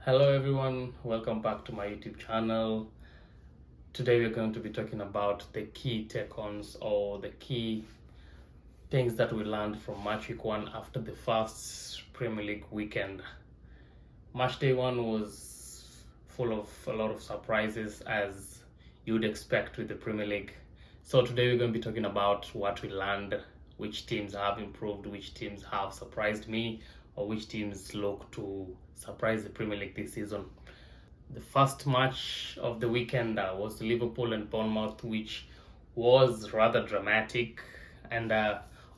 Hello everyone, welcome back to my YouTube channel. Today we're going to be talking about the key take-ons or the key things that we learned from Matchweek 1 after the first Premier League weekend. Match day 1 was full of a lot of surprises as you'd expect with the Premier League. So today we're going to be talking about what we learned, which teams have improved, which teams have surprised me, or which teams look to surprise the Premier League this season. The first match of the weekend was Liverpool and Bournemouth, which was rather dramatic and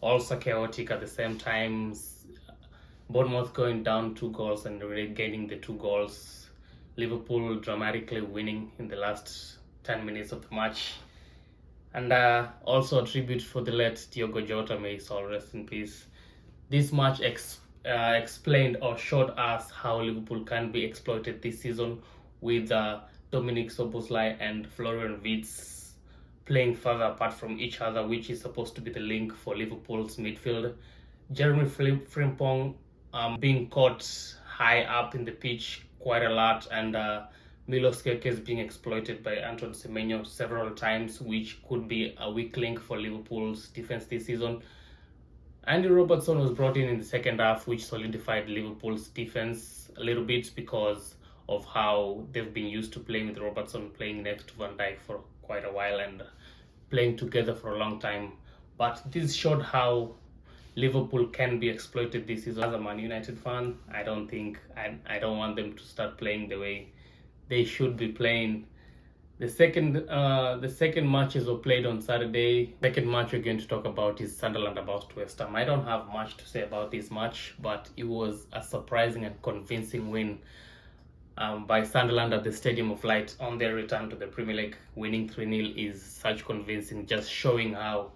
also chaotic at the same time. Bournemouth going down 2 goals and really gaining the 2 goals. Liverpool dramatically winning in the last 10 minutes of the match. And also a tribute for the late Diogo Jota, may his soul rest in peace. This match explained or showed us how Liverpool can be exploited this season with Dominic Szoboszlai and Florian Wirtz playing further apart from each other, which is supposed to be the link for Liverpool's midfield. Jeremy Frimpong being caught high up in the pitch quite a lot, and Milos Keke is being exploited by Anton Semenyo several times, which could be a weak link for Liverpool's defense this season. Andy Robertson was brought in the second half, which solidified Liverpool's defense a little bit because of how they've been used to playing with Robertson playing next to Van Dijk for quite a while and playing together for a long time. But this showed how Liverpool can be exploited this season. As a Man United fan, I don't want them to start playing the way they should be playing. The second matches were played on Saturday. Second match we're going to talk about is Sunderland about West Ham. I don't have much to say about this match, but it was a surprising and convincing win by Sunderland at the Stadium of Light on their return to the Premier League. Winning 3-0 is such convincing, just showing how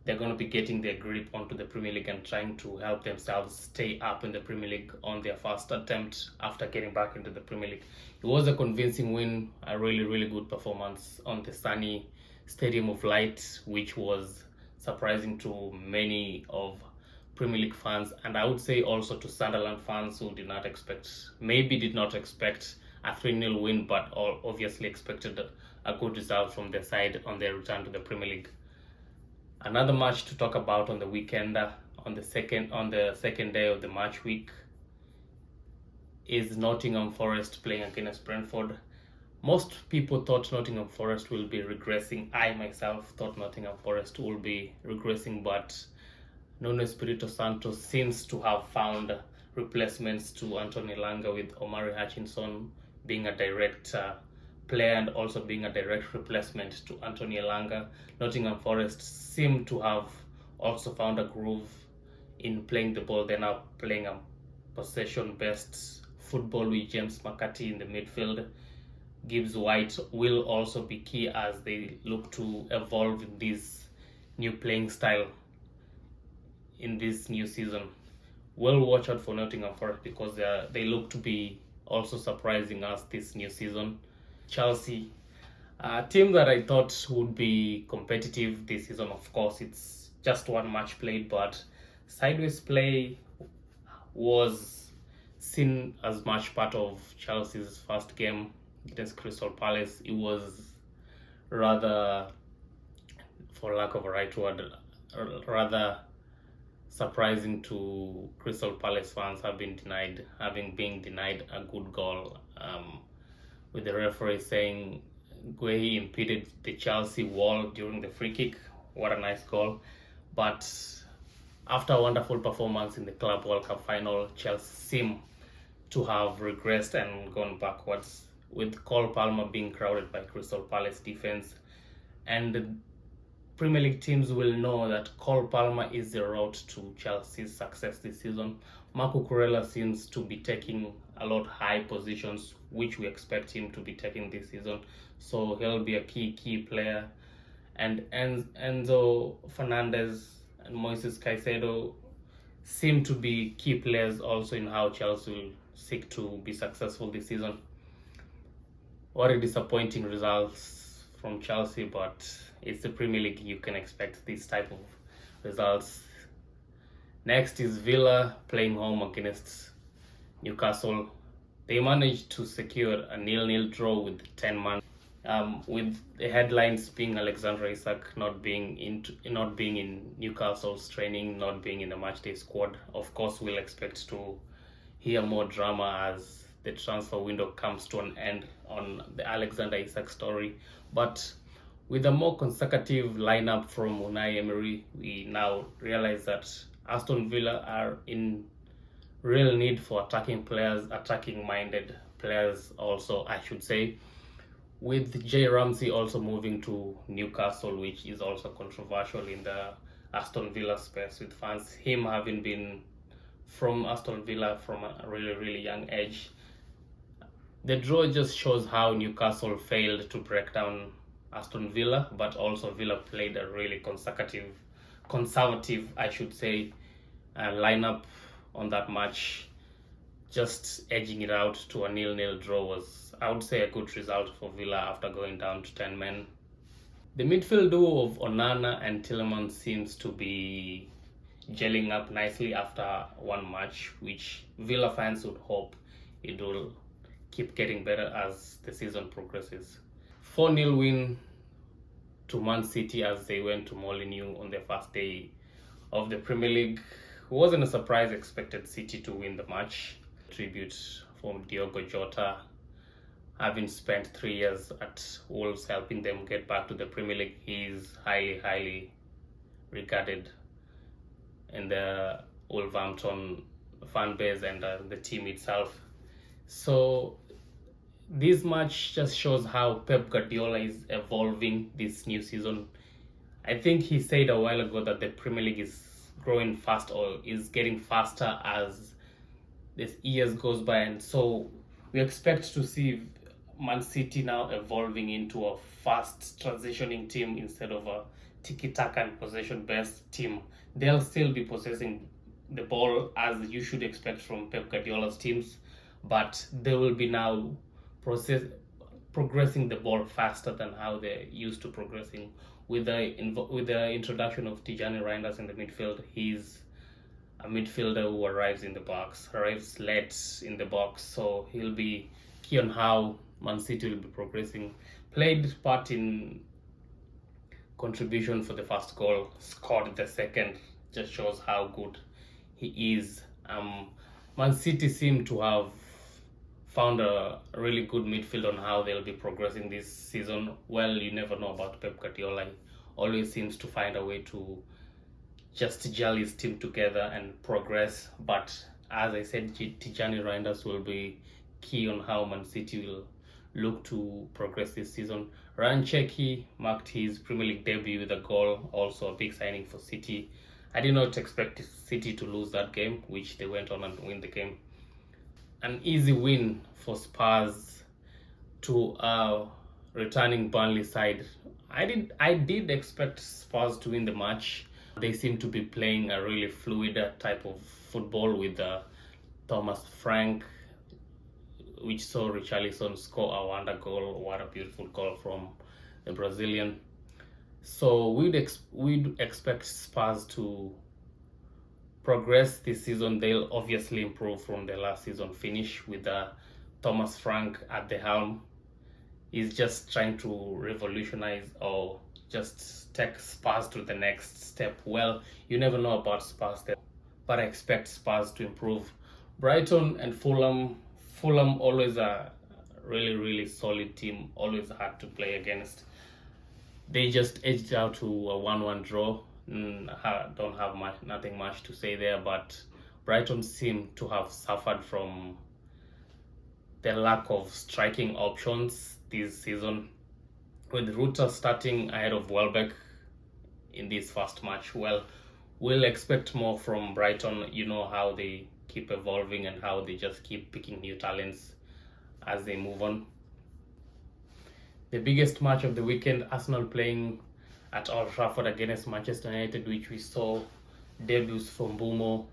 they're going to be getting their grip onto the Premier League and trying to help themselves stay up in the Premier League on their first attempt after getting back into the Premier League. It was a convincing win, a really good performance on the sunny Stadium of Light, which was surprising to many of Premier League fans, and I would say also to Sunderland fans who did not expect a 3-0 win, but obviously expected a good result from their side on their return to the Premier League. Another match to talk about on the weekend, on the second day of the match week, is Nottingham Forest playing against Brentford. Most people thought Nottingham Forest will be regressing. I myself thought Nottingham Forest will be regressing, but Nuno Espirito Santo seems to have found replacements to Anthony Elanga, with Omari Hutchinson being a direct player and also being a direct replacement to Anthony Elanga. Nottingham Forest seem to have also found a groove in playing the ball. They're now playing a possession-based football with James McCarthy in the midfield. Gibbs White will also be key as they look to evolve in this new playing style in this new season. We'll watch out for Nottingham Forest because they look to be also surprising us this new season. Chelsea, a team that I thought would be competitive this season. Of course, it's just one match played, but sideways play was seen as much part of Chelsea's first game against Crystal Palace. It was rather, for lack of a right word, rather surprising to Crystal Palace fans having been denied a good goal, with the referee saying Guehi impeded the Chelsea wall during the free kick. What a nice goal. But after a wonderful performance in the Club World Cup final, Chelsea seem to have regressed and gone backwards, with Cole Palmer being crowded by Crystal Palace defense. And the Premier League teams will know that Cole Palmer is the route to Chelsea's success this season. Marco Kurela seems to be taking a lot high positions, which we expect him to be taking this season. So he'll be a key player. And Enzo Fernandez and Moises Caicedo seem to be key players also in how Chelsea will seek to be successful this season. What a disappointing results from Chelsea, but it's the Premier League. You can expect this type of results. Next is Villa playing home against Newcastle. They managed to secure a 0-0 draw with 10 man. With the headlines being Alexander Isak not being in Newcastle's training, not being in the matchday squad. Of course, we'll expect to hear more drama as the transfer window comes to an end on the Alexander Isak story. But with a more consecutive lineup from Unai Emery, we now realize that Aston Villa are in real need for attacking-minded players also, I should say. With Jay Ramsey also moving to Newcastle, which is also controversial in the Aston Villa space with fans, him having been from Aston Villa from a really young age. The draw just shows how Newcastle failed to break down Aston Villa, but also Villa played a really conservative, I should say, lineup on that match. Just edging it out to a 0-0 draw was, I would say, a good result for Villa after going down to 10 men. The midfield duo of Onana and Tielemans seems to be gelling up nicely after one match, which Villa fans would hope it will keep getting better as the season progresses. 4-0 win to Man City as they went to Molineux on their first day of the Premier League. Wasn't a surprise, expected City to win the match. Tribute from Diogo Jota, having spent 3 years at Wolves helping them get back to the Premier League. He is highly regarded in the Wolverhampton fan base and the team itself. So this match just shows how Pep Guardiola is evolving this new season. I think he said a while ago that the Premier League is growing fast or is getting faster as the years goes by, and so we expect to see Man City now evolving into a fast transitioning team instead of a tiki-taka and possession-based team. They'll still be possessing the ball as you should expect from Pep Guardiola's teams, but they will be now progressing the ball faster than how they're used to progressing. With the introduction of Tijani Reinders in the midfield, he's a midfielder who arrives late in the box, so he'll be key on how Man City will be progressing. Played part in contribution for the first goal, scored the second, just shows how good he is. Man City seem to have found a really good midfield on how they'll be progressing this season. Well, you never know about Pep Guardiola. He always seems to find a way to just gel his team together and progress. But as I said, Tijani Reinders will be key on how Man City will look to progress this season. Ryan Cherki marked his Premier League debut with a goal, also a big signing for City. I did not expect City to lose that game, which they went on and win the game. An easy win for Spurs to a returning Burnley side. I did expect Spurs to win the match. They seem to be playing a really fluid type of football with Thomas Frank, which saw Richarlison score a wonder goal. What a beautiful goal from the Brazilian. So we'd expect Spurs to progress this season. They'll obviously improve from the last season finish with Thomas Frank at the helm. He's just trying to revolutionize or just take Spurs to the next step. Well, you never know about Spurs, but I expect Spurs to improve. Brighton and Fulham always a really solid team, always hard to play against. They just edged out to a 1-1 draw. Don't have nothing much to say there, but Brighton seem to have suffered from the lack of striking options this season. With Rutter starting ahead of Welbeck in this first match, well, we'll expect more from Brighton. You know how they keep evolving and how they just keep picking new talents as they move on. The biggest match of the weekend, Arsenal playing at Old Trafford against Manchester United, which we saw debuts from Bumo,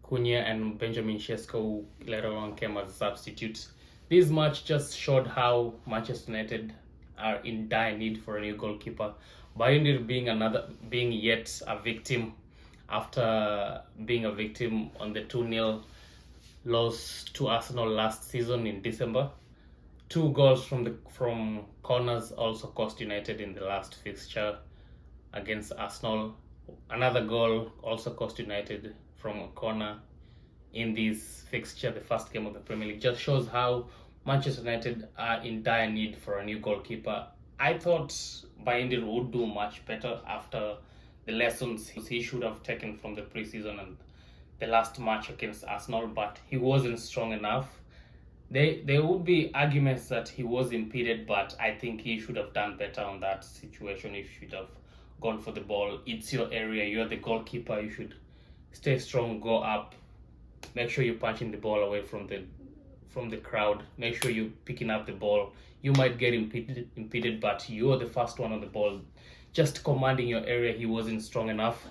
Cunha and Benjamin Sesko later on came as substitutes. This match just showed how Manchester United are in dire need for a new goalkeeper. Bayern being yet a victim after being a victim on the 2-0 lost to Arsenal last season in December. 2 goals from corners also cost United in the last fixture against Arsenal. Another goal also cost United from a corner in this fixture, the first game of the Premier League. Just shows how Manchester United are in dire need for a new goalkeeper. I thought Bayindir would do much better after the lessons he should have taken from the preseason and the last match against Arsenal, but he wasn't strong enough. There would be arguments that he was impeded, but I think he should have done better on that situation. He should have gone for the ball. It's your area. You're the goalkeeper. You should stay strong, go up. Make sure you're punching the ball away from the crowd. Make sure you're picking up the ball. You might get impeded, but you're the first one on the ball. Just commanding your area, he wasn't strong enough.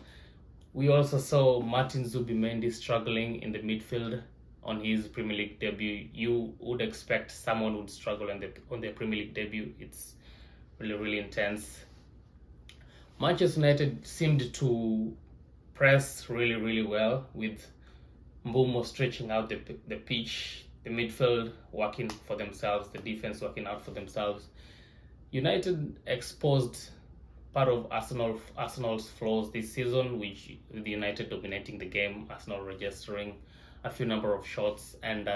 We also saw Martin Zubimendi struggling in the midfield on his Premier League debut. You would expect someone would struggle on their Premier League debut. It's really intense. Manchester United seemed to press really well, with Mbumo stretching out the pitch, the midfield working for themselves, the defense working out for themselves. United exposed part of Arsenal's flaws this season, with United dominating the game, Arsenal registering a few number of shots and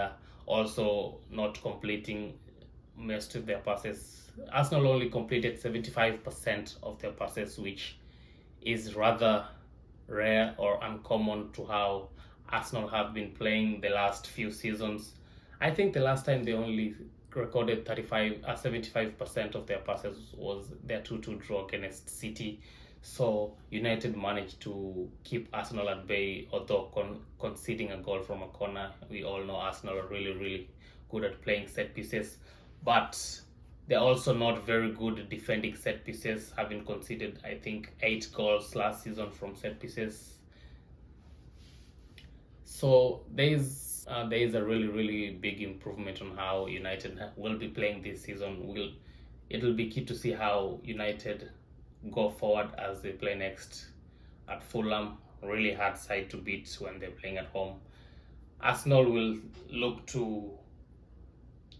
also not completing most of their passes. Arsenal only completed 75% of their passes, which is rather rare or uncommon to how Arsenal have been playing the last few seasons. I think the last time they only recorded 75% of their passes was their 2-2 draw against City. So United managed to keep Arsenal at bay, although conceding a goal from a corner. We all know Arsenal are really good at playing set pieces, but they're also not very good at defending set pieces, having conceded, I think, 8 goals last season from set pieces. So there is a really big improvement on how United will be playing this season. It'll be key to see how United go forward as they play next at Fulham. Really hard side to beat when they're playing at home. Arsenal will look to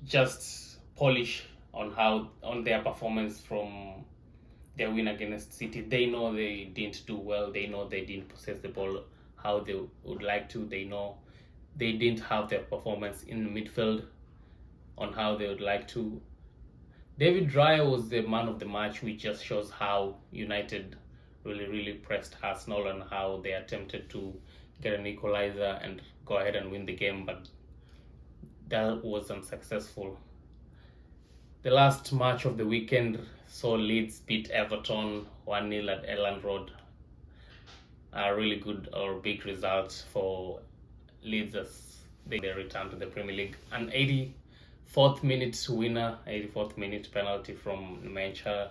just polish on their performance from their win against City. They know they didn't do well. They know they didn't possess the ball how they would like to. They know they didn't have their performance in the midfield on how they would like to. David Raya was the man of the match, which just shows how United really pressed Arsenal and how they attempted to get an equalizer and go ahead and win the game, but that was unsuccessful. The last match of the weekend saw Leeds beat Everton 1-0 at Elland Road. A really good or big result for Leeds as they return to the Premier League. An 84th minute winner, 84th minute penalty from Semenyo,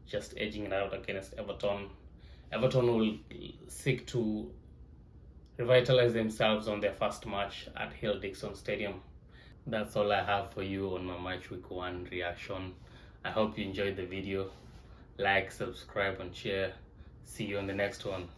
just edging it out against Everton. Everton will seek to revitalize themselves on their first match at Hill-Dixon Stadium. That's all I have for you on my Match Week 1 reaction. I hope you enjoyed the video. Like, subscribe and share. See you on the next one.